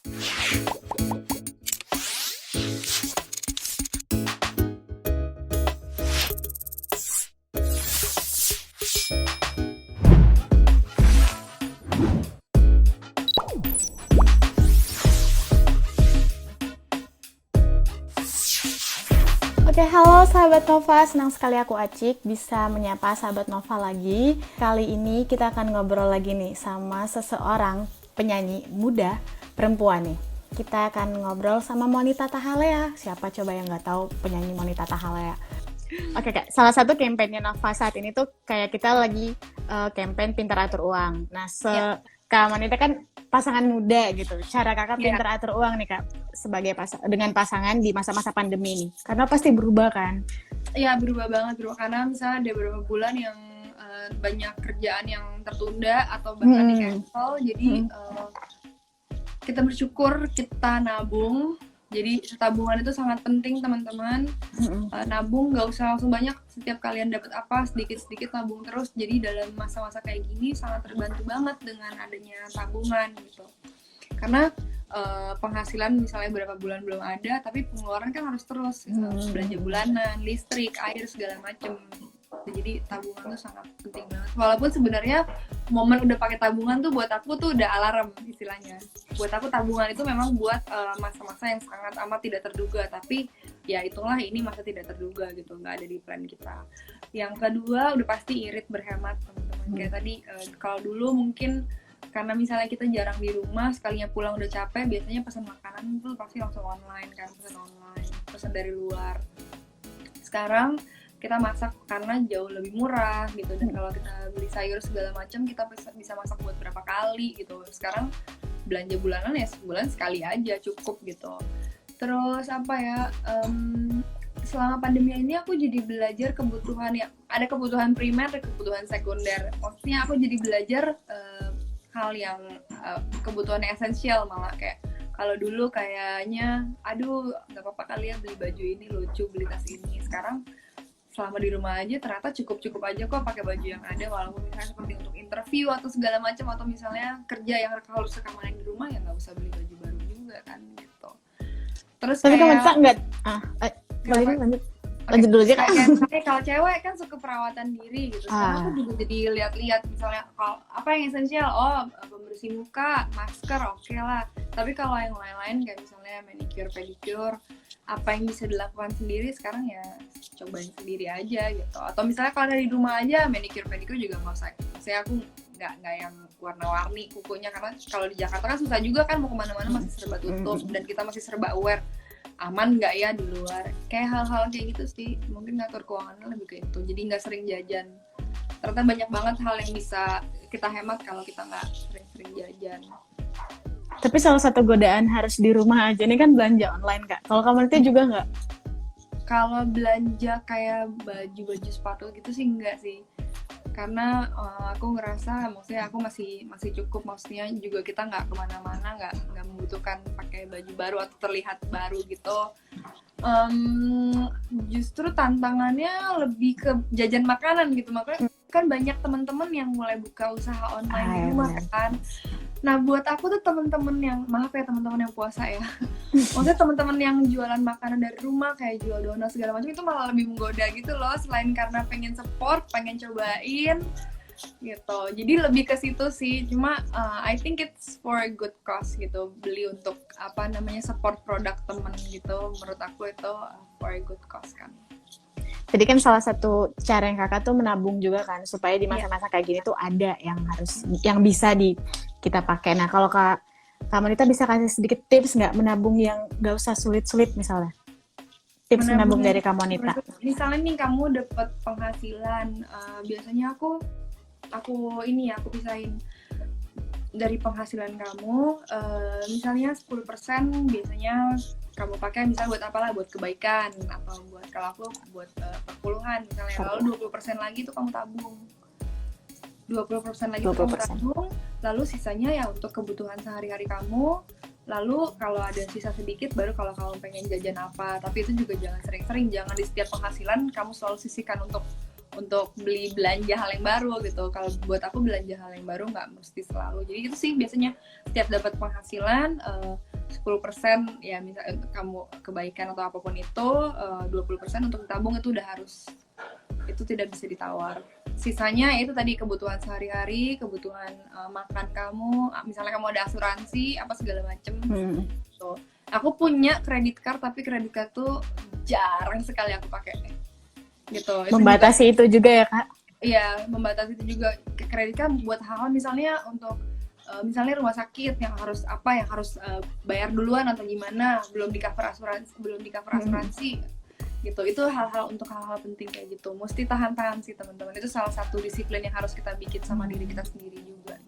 Oke, halo sahabat Nova, senang sekali aku Acik bisa menyapa sahabat Nova lagi. Kali ini kita akan ngobrol lagi nih sama seseorang penyanyi muda perempuan nih. Kita akan ngobrol sama Monita Tahalea. Siapa coba yang nggak tahu penyanyi Monita Tahalea? Oke Kak, salah satu kampanye Nova saat ini tuh kayak kita lagi campaign Pintar Atur Uang. Nah, Kak Monita kan pasangan muda gitu. Cara Kakak pintar atur uang nih Kak sebagai dengan pasangan di masa-masa pandemi ini. Karena pasti berubah kan? Iya, berubah banget bro. Karena misalnya ada beberapa bulan yang banyak kerjaan yang tertunda atau bahkan di cancel. Jadi kita bersyukur kita nabung. Jadi tabungan itu sangat penting teman-teman. Nabung gak usah langsung banyak. Setiap kalian dapat apa sedikit-sedikit nabung terus. Jadi dalam masa-masa kayak gini sangat terbantu banget dengan adanya tabungan gitu. Karena penghasilan misalnya berapa bulan belum ada, tapi pengeluaran kan harus terus. Belanja bulanan, listrik, air segala macem. Jadi tabungan tuh sangat penting banget. Walaupun sebenarnya momen udah pakai tabungan tuh buat aku tuh udah alarm istilahnya. Buat aku tabungan itu memang buat masa-masa yang sangat amat tidak terduga. Tapi ya itulah ini masa tidak terduga gitu, nggak ada di plan kita. Yang kedua udah pasti irit berhemat teman-teman. Kayak tadi kalau dulu mungkin karena misalnya kita jarang di rumah, sekalinya pulang udah capek, biasanya pesan makanan tuh pasti langsung online kan, pesan dari luar. Sekarang kita masak karena jauh lebih murah gitu, dan kalau kita beli sayur segala macam kita bisa masak buat berapa kali gitu. Sekarang belanja bulanan ya sebulan sekali aja cukup gitu. Terus apa ya, selama pandemi ini aku jadi belajar kebutuhan ya, ada kebutuhan primer, ada kebutuhan sekunder. Maksudnya aku jadi belajar hal yang kebutuhan esensial, malah kayak kalau dulu kayaknya aduh nggak apa-apa kali ya beli baju ini lucu, beli tas ini. Sekarang selama di rumah aja ternyata cukup aja kok pakai baju yang ada, walaupun misalnya seperti untuk interview atau segala macam, atau misalnya kerja yang harus rekaman di rumah ya nggak usah beli baju baru juga kan gitu. Terus tapi kayak kamu nggak lanjut dulu aja Kak. Kayak kalau cewek kan suka perawatan diri gitu. Sekarang aku juga jadi lihat-lihat misalnya kalau apa yang esensial, pembersih muka, masker, oke lah. Tapi kalau yang lain-lain kayak misalnya manicure, pedicure, apa yang bisa dilakukan sendiri sekarang ya cobain sendiri aja gitu. Atau misalnya kalau dari rumah aja manicure, pedicure juga nggak usah. Saya aku nggak yang warna-warni kukunya, karena kalau di Jakarta kan susah juga kan, mau kemana-mana masih serba tutup dan kita masih serba aware aman nggak ya di luar. Kayak hal-hal kayak gitu sih, mungkin ngatur keuangannya lebih ke itu, jadi nggak sering jajan. Ternyata banyak banget hal yang bisa kita hemat kalau kita nggak sering-sering jajan. Tapi salah satu godaan harus di rumah aja nih kan belanja online Kak. Kalau kamu itu juga nggak? Kalau belanja kayak baju sepatu gitu sih enggak sih. Karena aku ngerasa maksudnya aku masih cukup, maksudnya juga kita nggak kemana-mana, nggak membutuhkan pakai baju baru atau terlihat baru gitu. Justru tantangannya lebih ke jajan makanan gitu, makanya kan banyak teman-teman yang mulai buka usaha online di rumah kan. Nah buat aku tuh teman-teman yang, maaf ya teman-teman yang puasa ya, maksudnya teman-teman yang jualan makanan dari rumah kayak jual donat segala macam itu malah lebih menggoda gitu loh, selain karena pengen support, pengen cobain gitu. Jadi lebih ke situ sih. Cuma I think it's for a good cause gitu, beli untuk apa namanya support produk temen gitu. Menurut aku itu for a good cause kan. Jadi kan salah satu cara yang Kakak tuh menabung juga kan, supaya di masa-masa kayak gini tuh ada yang bisa kita pakai. Nah kalau Kak Monita bisa kasih sedikit tips nggak menabung yang nggak usah sulit-sulit misalnya? Tips menabung dari Kak Monita. Misalnya nih kamu dapat penghasilan, biasanya aku pisahin dari penghasilan kamu, misalnya 10% biasanya kamu pakai misalnya buat apalah, buat kebaikan atau buat, kalau aku buat perpuluhan misalnya. Lalu 20% lagi itu kamu tabung. 20% lagi kamu tabung, lalu sisanya ya untuk kebutuhan sehari-hari kamu. Lalu kalau ada sisa sedikit baru kalau kamu pengen jajan apa. Tapi itu juga jangan sering-sering, jangan di setiap penghasilan kamu selalu sisihkan untuk beli belanja hal yang baru gitu. Kalau buat aku belanja hal yang baru nggak mesti selalu. Jadi itu sih biasanya setiap dapat penghasilan, 10% ya misalnya untuk kamu kebaikan atau apapun itu, 20% untuk tabung itu udah harus, itu tidak bisa ditawar. Sisanya itu tadi kebutuhan sehari-hari, kebutuhan makan kamu, misalnya kamu ada asuransi apa segala macem. So, aku punya kredit card tapi kredit card tuh jarang sekali aku pakai gitu. Membatasi itu juga ya Kak? Iya, membatasi itu juga. Kredit card buat hal-hal misalnya untuk misalnya rumah sakit yang harus bayar duluan atau gimana, belum di cover asuransi gitu. Itu hal-hal untuk hal-hal penting kayak gitu. Mesti tahan-tahan sih teman-teman. Itu salah satu disiplin yang harus kita bikin sama diri kita sendiri juga.